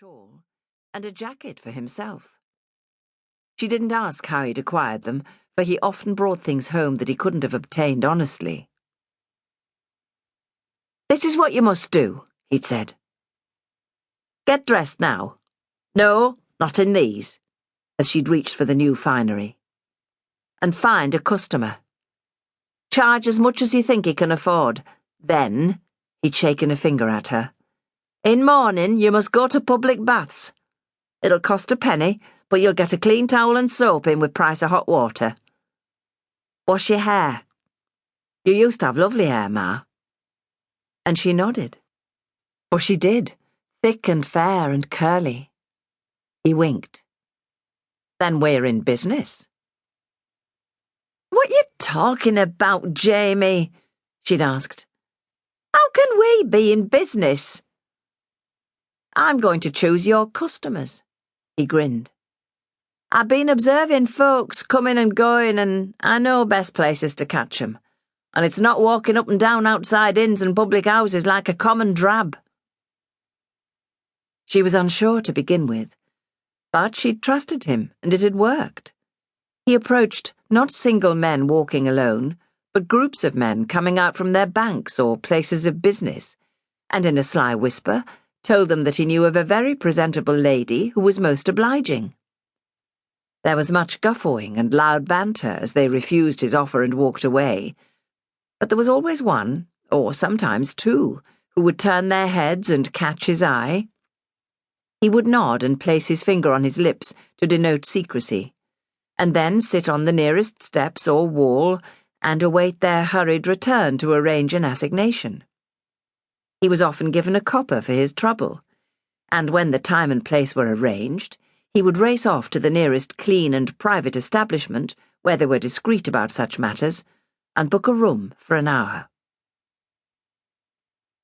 shawl, and a jacket for himself. She didn't ask how he'd acquired them, for he often brought things home that he couldn't have obtained honestly. "This is what you must do," he'd said. "Get dressed now. No, not in these," as she'd reached for the new finery. "And find a customer. Charge as much as you think he can afford. Then," he'd shaken a finger at her, "in morning you must go to public baths. It'll cost a penny, but you'll get a clean towel and soap in with price of hot water. Wash your hair. You used to have lovely hair, Ma." And she nodded. For she did, thick and fair and curly. He winked. "Then we're in business." "What you talking about, Jamie?" she'd asked. "How can we be in business?" "I'm going to choose your customers," he grinned. "I've been observing folks coming and going, and I know best places to catch 'em. And it's not walking up and down outside inns and public houses like a common drab." She was unsure to begin with, but she'd trusted him, and it had worked. He approached not single men walking alone, but groups of men coming out from their banks or places of business, and in a sly whisper told them that he knew of a very presentable lady who was most obliging. There was much guffawing and loud banter as they refused his offer and walked away, but there was always one, or sometimes two, who would turn their heads and catch his eye. He would nod and place his finger on his lips to denote secrecy, and then sit on the nearest steps or wall and await their hurried return to arrange an assignation. He was often given a copper for his trouble, and when the time and place were arranged, he would race off to the nearest clean and private establishment, where they were discreet about such matters, and book a room for an hour.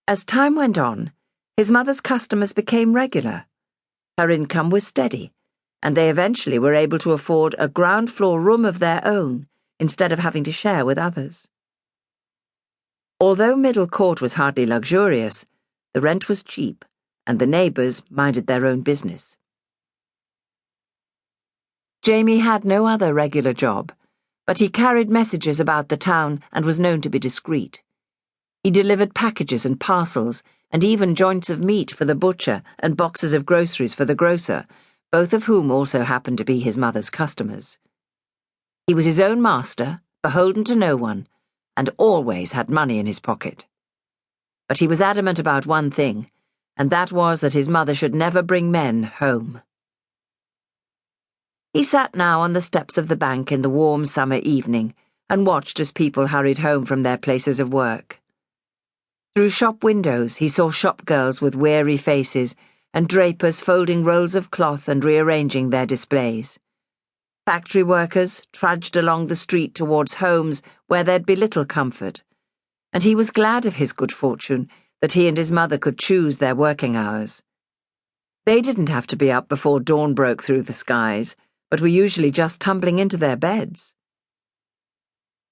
As time went on, his mother's customers became regular. Her income was steady, and they eventually were able to afford a ground-floor room of their own instead of having to share with others. Although Middle Court was hardly luxurious, the rent was cheap, and the neighbours minded their own business. Jamie had no other regular job, but he carried messages about the town and was known to be discreet. He delivered packages and parcels, and even joints of meat for the butcher and boxes of groceries for the grocer, both of whom also happened to be his mother's customers. He was his own master, beholden to no one, and always had money in his pocket. But he was adamant about one thing, and that was that his mother should never bring men home. He sat now on the steps of the bank in the warm summer evening and watched as people hurried home from their places of work. Through shop windows he saw shopgirls with weary faces and drapers folding rolls of cloth and rearranging their displays. Factory workers trudged along the street towards homes where there'd be little comfort, and he was glad of his good fortune that he and his mother could choose their working hours. They didn't have to be up before dawn broke through the skies, but were usually just tumbling into their beds.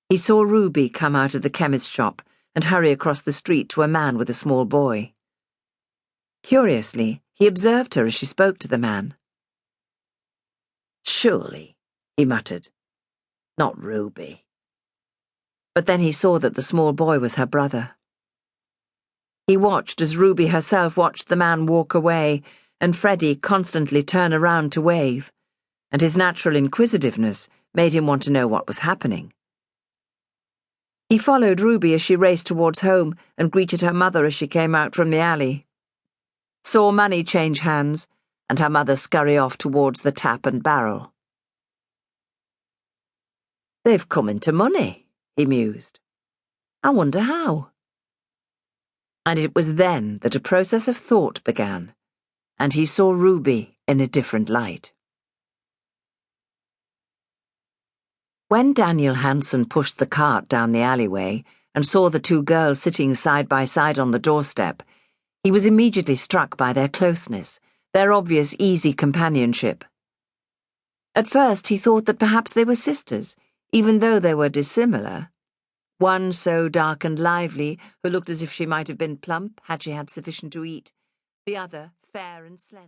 He saw Ruby come out of the chemist shop and hurry across the street to a man with a small boy. Curiously, he observed her as she spoke to the man. "Surely," he muttered, "not Ruby." But then he saw that the small boy was her brother. He watched as Ruby herself watched the man walk away, and Freddie constantly turn around to wave, and his natural inquisitiveness made him want to know what was happening. He followed Ruby as she raced towards home and greeted her mother as she came out from the alley. Saw money change hands, and her mother scurry off towards the tap and barrel. "They've come into money," he mused. "I wonder how." And it was then that a process of thought began, and he saw Ruby in a different light. When Daniel Hansen pushed the cart down the alleyway and saw the two girls sitting side by side on the doorstep, he was immediately struck by their closeness, their obvious easy companionship. At first he thought that perhaps they were sisters, even though they were dissimilar. One so dark and lively, who looked as if she might have been plump had she had sufficient to eat, the other fair and slender.